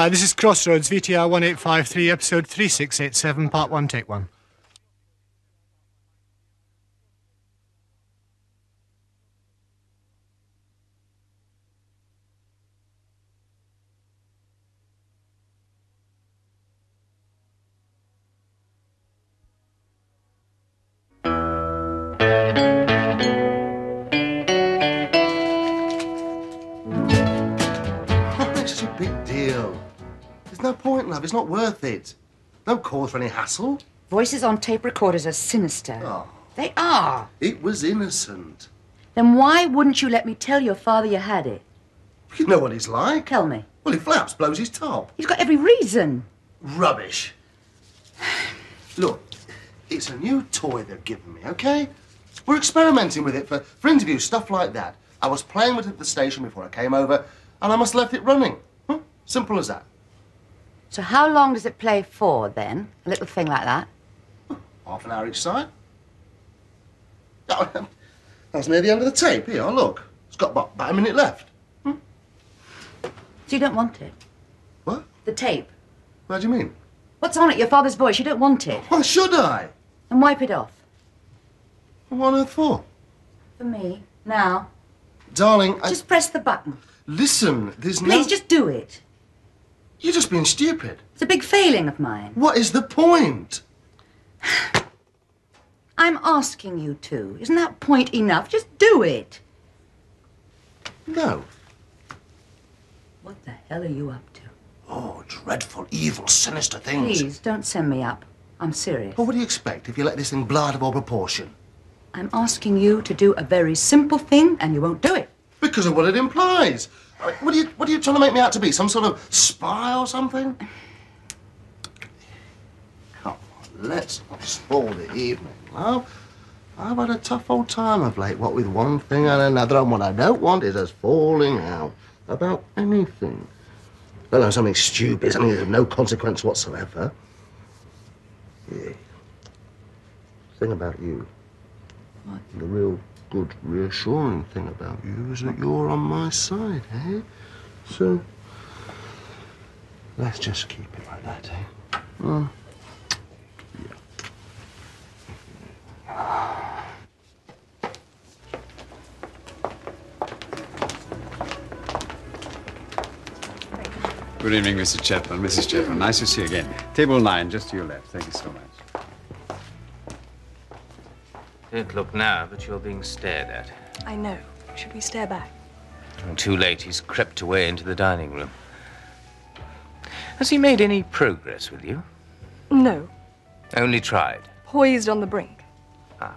This is Crossroads, VTR 1853, episode 3687, part 1, take 1. No point, love. It's not worth it. No cause for any hassle. Voices on tape recorders are sinister. Oh. They are. It was innocent. Then why wouldn't you let me tell your father you had it? You know what he's like. Tell me. Well, he flaps, blows his top. He's got every reason. Rubbish. Look, it's a new toy they've given me, OK? We're experimenting with it for interviews, stuff like that. I was playing with it at the station before I came over, and I must have left it running. Simple as that. So how long does it play for, then? A little thing like that? Half an hour each side. Oh, that's near the end of the tape. Here, look. It's got about a minute left. So you don't want it? What? The tape. What do you mean? What's on it? Your father's voice. You don't want it. Why should I? And wipe it off. What on earth for? For me. Now. Darling, Just press the button. Listen, there's Please, just do it. You're just being stupid. It's a big failing of mine. What is the point? I'm asking you to. Isn't that point enough? Just do it. No. What the hell are you up to? Oh, dreadful, evil, sinister things. Please, don't send me up. I'm serious. Well, what do you expect if you let this thing blow out of all proportion? I'm asking you to do a very simple thing, and you won't do it. Because of what it implies. What are you trying to make me out to be? Some sort of spy or something? Come on, let's not spoil the evening, love. I've had a tough old time of late, what with one thing and another, and what I don't want is us falling out about anything. Let alone something stupid, something of no consequence whatsoever. Yeah. Thing about you. What? The real good, reassuring thing about you is that you're on my side, eh? So, let's just keep it like that, eh? Yeah. Good evening, Mr. Chapman. Mrs. Chapman, nice to see you again. Table 9, just to your left. Thank you so much. Don't look now, but you're being stared at. I know. Should we stare back? Too late, he's crept away into the dining room. Has he made any progress with you? No. Only tried? Poised on the brink. Ah.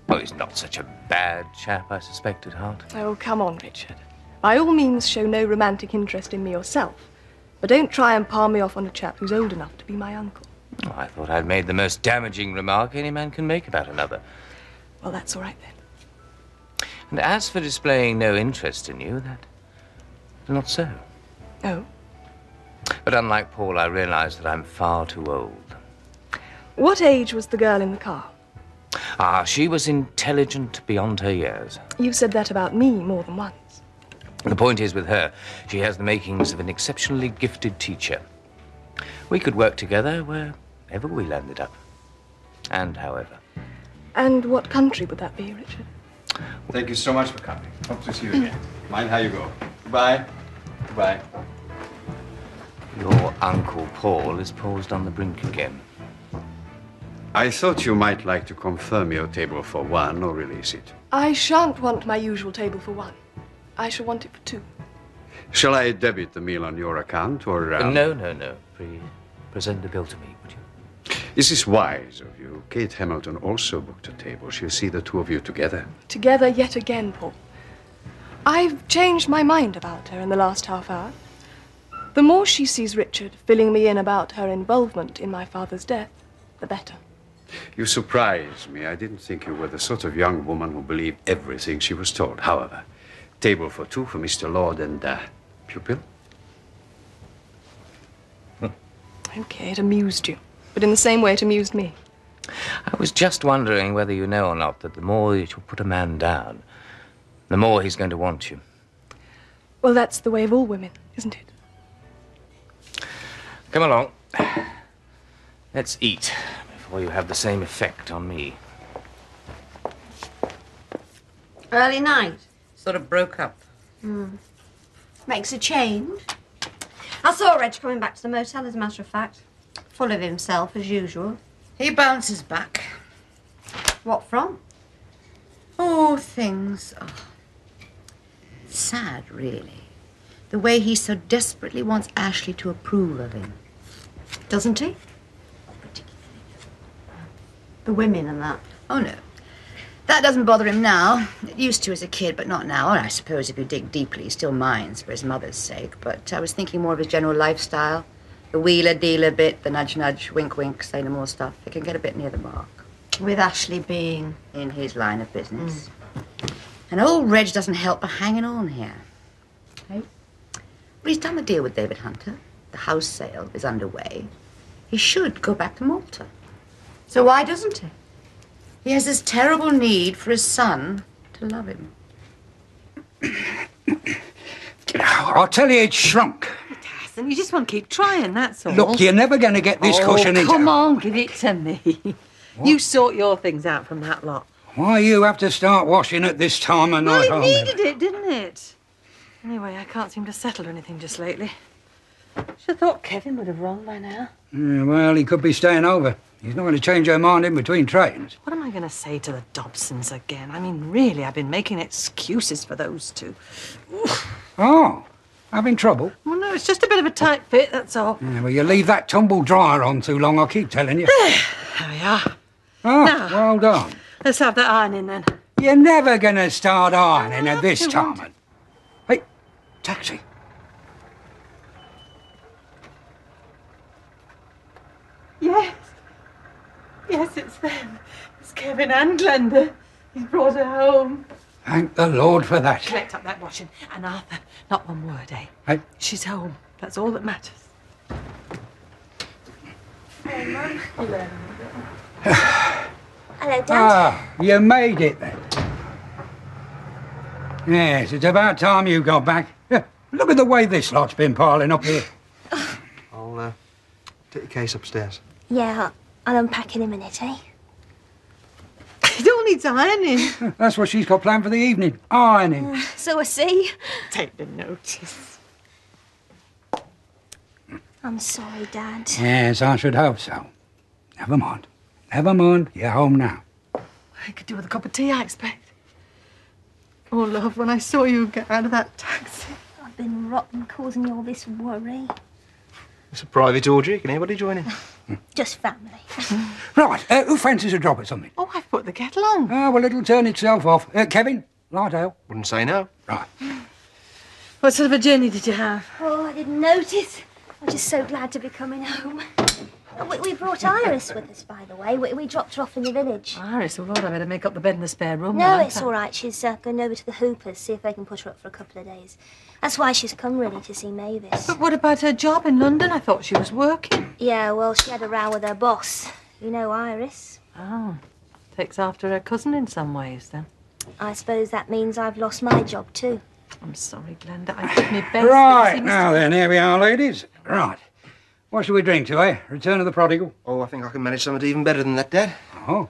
Well, he's not such a bad chap, I suspect, at heart. Oh, come on, Richard. By all means, show no romantic interest in me yourself. But don't try and palm me off on a chap who's old enough to be my uncle. Oh, I thought I'd made the most damaging remark any man can make about another. Well, that's all right, then. And as for displaying no interest in you, that's not so. Oh? But unlike Paul, I realize that I'm far too old. What age was the girl in the car? Ah, she was intelligent beyond her years. You've said that about me more than once. The point is, with her, she has the makings of an exceptionally gifted teacher. We could work together wherever we landed up. And however. And what country would that be, Richard? Thank you so much for coming. Hope to see you again. Mind how you go. Goodbye. Goodbye. Your Uncle Paul is paused on the brink again. I thought you might like to confirm your table for 1 or release it. I shan't want my usual table for 1. I shall want it for 2. Shall I debit the meal on your account or... No. Present the bill to me, would you? This is wise of you. Kate Hamilton also booked a table. She'll see the two of you together. Together yet again, Paul. I've changed my mind about her in the last half hour. The more she sees Richard filling me in about her involvement in my father's death, the better. You surprise me. I didn't think you were the sort of young woman who believed everything she was told. However, table for 2 for Mr. Lord and pupil. Okay, it amused you. But in the same way it amused me. I was just wondering whether you know or not that the more that you put a man down, the more he's going to want you. Well, that's the way of all women, isn't it? Come along. Let's eat before you have the same effect on me. Early night. Sort of broke up. Makes a change. I saw Reg coming back to the motel, as a matter of fact. Full of himself, as usual. He bounces back. What from? Oh, things. Oh. Sad, really. The way he so desperately wants Ashley to approve of him. Doesn't he? The women and that. Oh, no. That doesn't bother him now. It used to as a kid, but not now. And I suppose if you dig deeply, he still minds for his mother's sake. But I was thinking more of his general lifestyle. The wheeler-dealer bit, the nudge-nudge, wink-wink, say no more stuff. It can get a bit near the mark. With Ashley being... in his line of business. And old Reg doesn't help by hanging on here. Right? Well, he's done the deal with David Hunter. The house sale is underway. He should go back to Malta. So why doesn't he? He has this terrible need for his son to love him. I'll tell you, it's shrunk. It hasn't. You just want to keep trying, that's all. Look, you're never going to get this cushion into... Come on, give it to me. What? You sort your things out from that lot. Why you have to start washing at this time of night? Well, it needed it, didn't it? Anyway, I can't seem to settle anything just lately. Should have thought Kevin would have rung by now. Yeah, well, he could be staying over. He's not going to change her mind in between trains. What am I going to say to the Dobsons again? I mean, really, I've been making excuses for those two. Oh, having trouble? Well, no, it's just a bit of a tight fit, that's all. Yeah, well, you leave that tumble dryer on too long, I'll keep telling you. There we are. Oh, Now. well done. Let's have that ironing then. You're never going to start ironing at this time. Hey, taxi. Yes. Yes, it's them. It's Kevin and Glenda. He's brought her home. Thank the Lord for that. Collect up that washing. And Arthur, not one word, eh? Hey. She's home. That's all that matters. Hey, Mum. Hello. Hello, Dad. Ah, you made it then. Yes, it's about time you got back. Yeah, look at the way this lot's been piling up here. I'll take your case upstairs. Yeah, I'll unpack in a minute, eh? It all needs ironing. That's what she's got planned for the evening. Ironing. So I see. Take the notice. I'm sorry, Dad. Yes, I should hope so. Never mind. Never mind. You're home now. I could do with a cup of tea, I expect. Oh, love, when I saw you get out of that taxi. I've been rotten causing you all this worry. It's a private orgy. Can anybody join in? Just family. Right, who fancies a drop at something? Oh, I've put the kettle on. Oh, well, it'll turn itself off. Kevin, light ale. Wouldn't say no. Right. What sort of a journey did you have? Oh, I didn't notice. I'm just so glad to be coming home. We brought Iris with us, by the way. We dropped her off in the village. Iris, oh, Lord, I better make up the bed in the spare room. No, now, it's all right. She's going over to the Hoopers, see if they can put her up for a couple of days. That's why she's come, really, to see Mavis. But what about her job in London? I thought she was working. Yeah, well, she had a row with her boss. You know Iris. Oh, takes after her cousin in some ways, then. I suppose that means I've lost my job, too. I'm sorry, Glenda. I did my best. but you Right, see, now then, here we are, ladies. Right. What shall we drink to, eh? Return of the prodigal? Oh, I think I can manage something even better than that, Dad. Oh.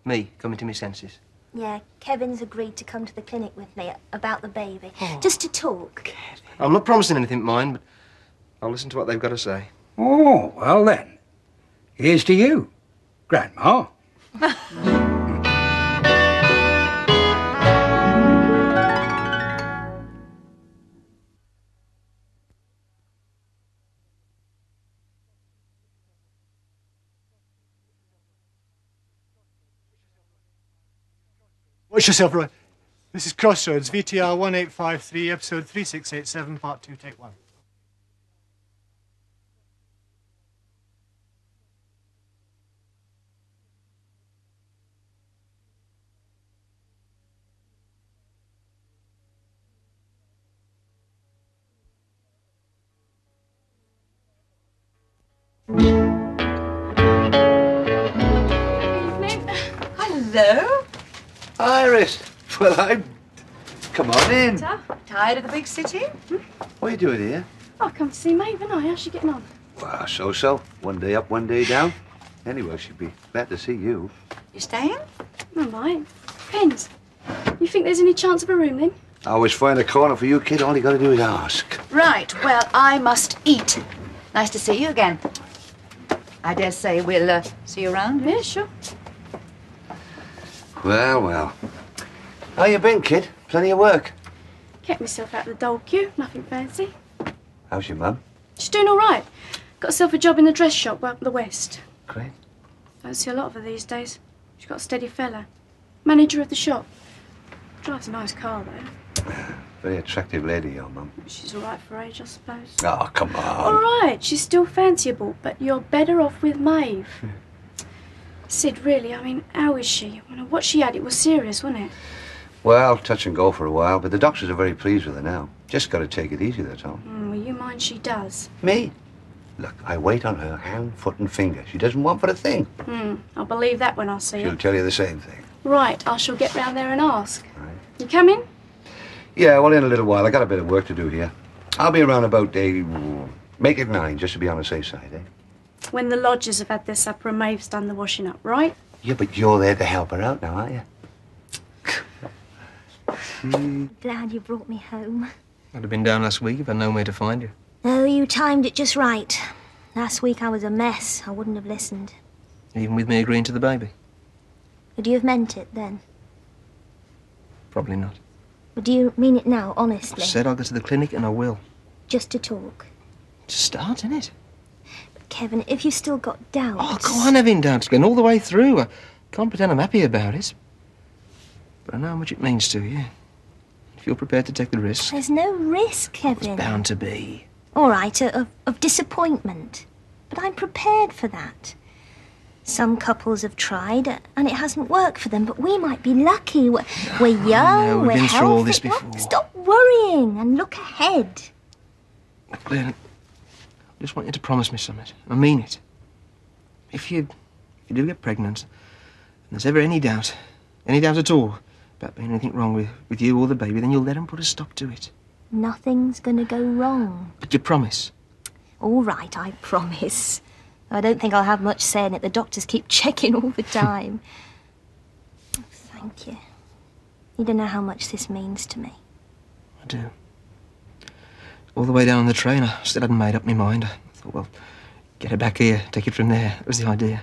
Me, coming to my senses. Yeah, Kevin's agreed to come to the clinic with me about the baby. Just to talk. I'm not promising anything, mind, but I'll listen to what they've got to say. Oh, well then. Here's to you, Grandma. Watch yourself, Roy. This is Crossroads, VTR 1853, episode 3687, part 2, take 1. Hello? Iris. Well, Come on in. Tired of the big city? What are you doing here? I'll come to see Maeve, and how's she getting on? Well, so. One day up, one day down. Anyway, she'd be glad to see you. You staying? I might. Depends. You think there's any chance of a room, then? I always find a corner for you, kid. All you got to do is ask. Right, well, I must eat. Nice to see you again. I dare say we'll see you around. Yeah, sure. Well. How you been, kid? Plenty of work. Kept myself out of the dole queue. Nothing fancy. How's your mum? She's doing all right. Got herself a job in the dress shop up the west. Great. Don't see a lot of her these days. She's got a steady fella. Manager of the shop. Drives a nice car, though. Very attractive lady, your mum. She's all right for her age, I suppose. Oh, come on. All right, she's still fanciable, but you're better off with Maeve. Sid, really, I mean, how is she? I mean, what she had, it was serious, wasn't it? Well, touch and go for a while, but the doctors are very pleased with her now. Just got to take it easy, that's all. Well, you mind she does. Me? Look, I wait on her hand, foot and finger. She doesn't want for a thing. I'll believe that when I see She'll her. tell you the same thing. Right, I shall get round there and ask. Right. You coming? Yeah, well, in a little while. I got a bit of work to do here. I'll be around about, make it 9, just to be on the safe side, eh? When the lodgers have had their supper and Maeve's done the washing up, right? Yeah, but you're there to help her out now, aren't you? Glad you brought me home. I'd have been down last week if I'd known where to find you. Oh, you timed it just right. Last week I was a mess. I wouldn't have listened. Even with me agreeing to the baby? Would you have meant it then? Probably not. But do you mean it now, honestly? I said I'll go to the clinic and I will. Just to talk. It's a start, isn't it? But Kevin, if you've still got doubts... Oh, go on having doubts again, all the way through. I can't pretend I'm happy about it. But I know how much it means to you. If you're prepared to take the risk... There's no risk, Kevin. It's bound to be. All right, of disappointment. But I'm prepared for that. Some couples have tried, and it hasn't worked for them, but we might be lucky. We're young, no, we've we're been healthy. through all this before. Stop worrying and look ahead. Claire, I just want you to promise me something. I mean it. If you do get pregnant, and there's ever any doubt at all, about being anything wrong with you or the baby, then you'll let them put a stop to it. Nothing's gonna go wrong. But you promise? All right, I promise. I don't think I'll have much say in it. The doctors keep checking all the time. Oh, thank you. You don't know how much this means to me. I do. All the way down on the train, I still hadn't made up my mind. I thought, well, get her back here, take it from there. That was the idea.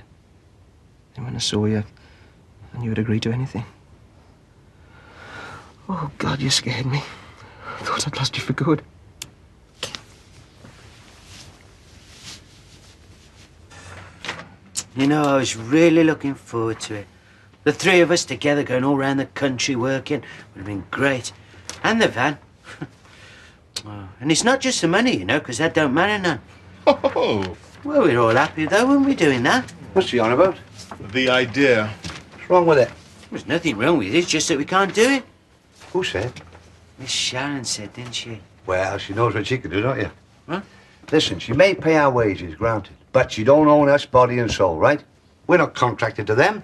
And when I saw you, I knew you'd agree to anything. Oh, God, you scared me. I thought I'd lost you for good. You know, I was really looking forward to it. The three of us together going all around the country working would have been great. And the van. Oh, and it's not just the money, you know, because that don't matter none. Oh. Well, we're all happy, though, when we're doing that. What's she on about? The idea. What's wrong with it? There's nothing wrong with it, it's just that we can't do it. Who said? Miss Sharon said, didn't she? Well, she knows what she can do, don't you? Huh? Listen, she may pay our wages, granted, but she don't own us body and soul, right? We're not contracted to them.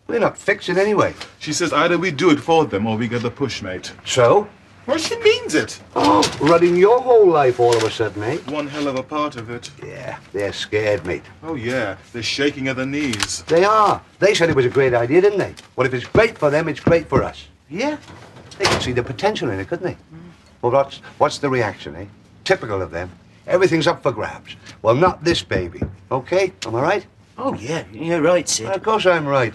We're not fixing anyway. She says either we do it for them or we get the push, mate. So? Well, she means it. Oh, running your whole life all of a sudden, eh? One hell of a part of it. Yeah, they're scared, mate. Oh, yeah. They're shaking at the knees. They are. They said it was a great idea, didn't they? Well, if it's great for them, it's great for us. Yeah. They could see the potential in it, couldn't they? Well, what's the reaction, eh? Typical of them. Everything's up for grabs. Well, not this baby. Okay? Am I right? Oh, yeah. You're right, Sid. Well, of course I'm right.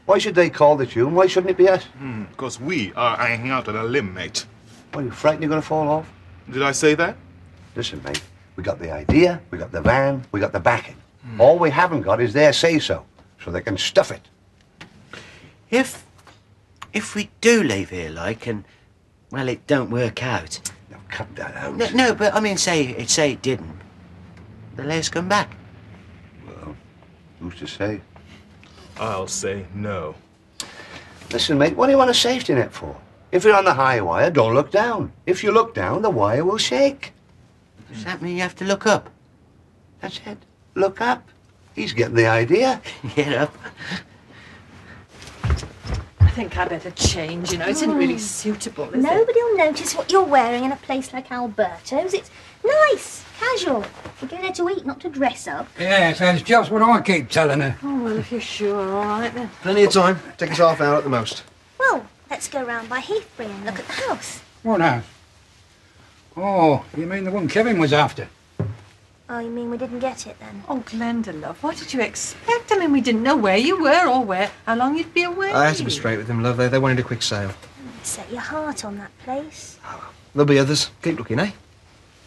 Why should they call the tune? Why shouldn't it be us? Because we are hanging out on a limb, mate. What, are you frightened you're going to fall off? Did I say that? Listen, mate. We got the idea, we got the van, we got the backing. All we haven't got is their say-so, so they can stuff it. If we do leave here, like, and, well, it don't work out. No, cut that out. No, but, I mean, say it didn't. Then let us come back. Well, who's to say? I'll say no. Listen, mate, what do you want a safety net for? If you're on the high wire, don't look down. If you look down, the wire will shake. Does that mean you have to look up? That's it. Look up. He's getting the idea. Get up. think I better change, you know. It isn't really suitable, is it? Nobody will notice what you're wearing in a place like Alberto's. It's nice, casual. You're going there to eat, not to dress up. Yes, that's just what I keep telling her. Oh, well, if you're sure, all right then. Plenty of time. Take us half hour at the most. Well, let's go round by Heathbury and look at the house. What house? Oh, you mean the one Kevin was after? Oh, you mean we didn't get it then? Oh, Glenda, love, what did you expect? I mean, we didn't know where you were or how long you'd be away. I had to be straight with them, love. They wanted a quick sale. Set your heart on that place. There'll be others. Keep looking, eh?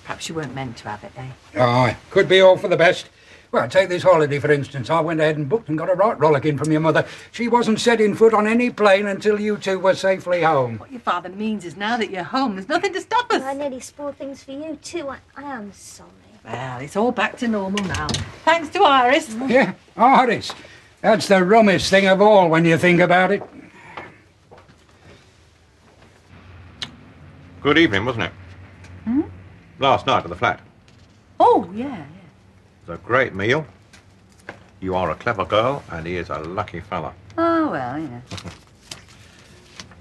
Perhaps you weren't meant to have it, eh? Aye, could be all for the best. Well, take this holiday, for instance. I went ahead and booked and got a right rollicking from your mother. She wasn't setting foot on any plane until you two were safely home. What your father means is now that you're home, there's nothing to stop us. I nearly spoiled things for you, too. I am sorry. Well, it's all back to normal now. Thanks to Iris. Yeah, Iris. That's the rummest thing of all when you think about it. Good evening, wasn't it? Hmm? Last night at the flat. Oh, yeah. It was a great meal. You are a clever girl, and he is a lucky fella. Oh, well,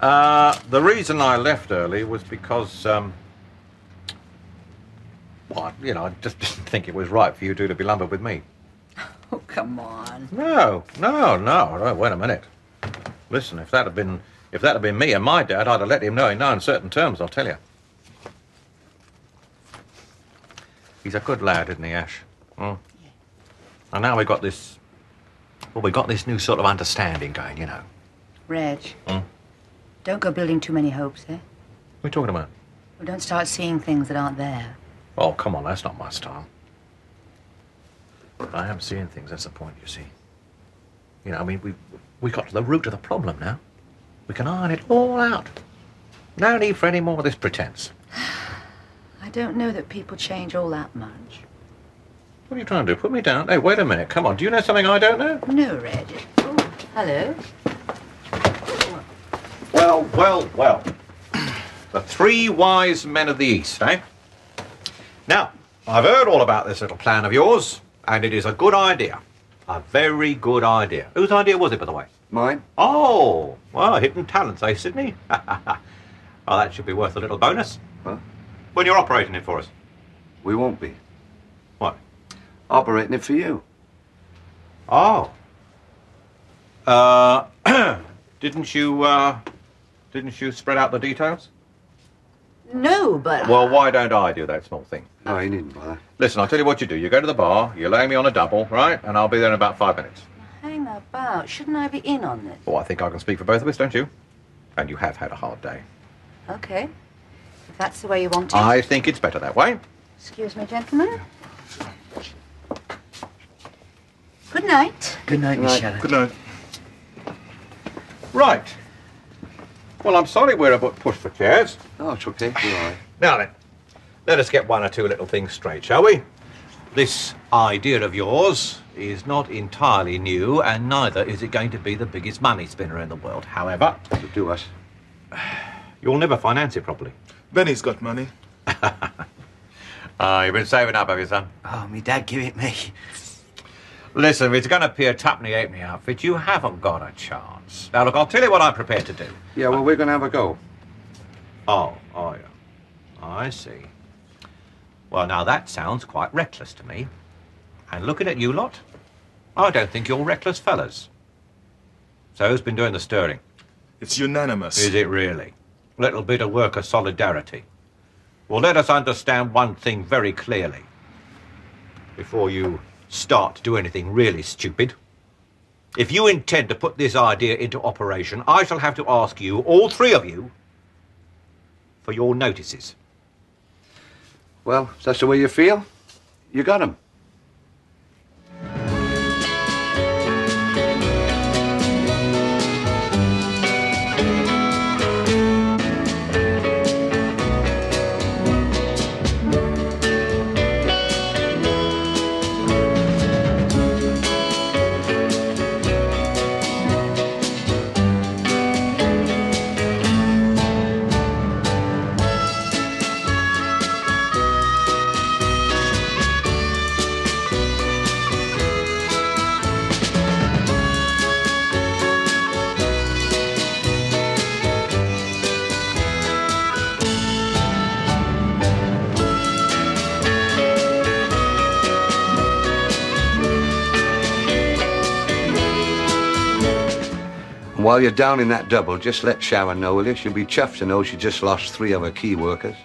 yeah. The reason I left early was because, well, you know, I just didn't think it was right for you two to be lumbered with me. Oh, come on. No. Wait a minute. Listen, if that had been me and my dad, I'd have let him know in no uncertain terms, I'll tell you. He's a good lad, isn't he, Ash? Mm. Yeah. And now we got this new sort of understanding going, you know. Reg, Hmm? don't go building too many hopes, eh? What are you talking about? Well, don't start seeing things that aren't there. Oh, come on, that's not my style. I am seeing things, that's the point, you see. You know, I mean, we got to the root of the problem now. We can iron it all out. No need for any more of this pretense. I don't know that people change all that much. What are you trying to do? Put me down? Hey, wait a minute, come on. Do you know something I don't know? No, Reg. Oh, hello. Well. The three wise men of the East, eh? Now, I've heard all about this little plan of yours, and it is a good idea. A very good idea. Whose idea was it, by the way? Mine. Oh, well, hidden talents, eh, Sydney? Oh, that should be worth a little bonus. Huh? When you're operating it for us. We won't be. What? Operating it for you. Oh. Didn't you spread out the details? No, but... Well, why don't I do that small thing? No, you needn't bother. Listen, I'll tell you what you do. You go to the bar, you lay me on a double, right? And I'll be there in about 5 minutes. Hang about. Shouldn't I be in on this? Oh, I think I can speak for both of us, don't you? And you have had a hard day. Okay. If that's the way you want it. I think it's better that way. Excuse me, gentlemen. Good night. Good night, Miss Shallon. Good night. Right. Well, I'm sorry we're a bit pushed for chairs. Oh, it's okay. You're all right. Now then, let us get one or two little things straight, shall we? This idea of yours is not entirely new, and neither is it going to be the biggest money spinner in the world. However... So do us. You'll never finance it properly. Benny's got money. You've been saving up, have you, son? Oh, me dad give it me. Listen, if it's going to be a tuppenny halfpenny outfit, you haven't got a chance. Now, look, I'll tell you what I'm prepared to do. Yeah, well, we're going to have a go. Oh, yeah. I see. Well, now that sounds quite reckless to me. And looking at you lot, I don't think you're reckless fellas. So who's been doing the stirring? It's unanimous. Is it really? Little bit of worker solidarity. Well, let us understand one thing very clearly. Before you start to do anything really stupid. If you intend to put this idea into operation, I shall have to ask you, all three of you, for your notices. Well, if that's the way you feel, you got 'em. And while you're down in that double, just let Sharon know, will you? She'll be chuffed to know she just lost 3 of her key workers.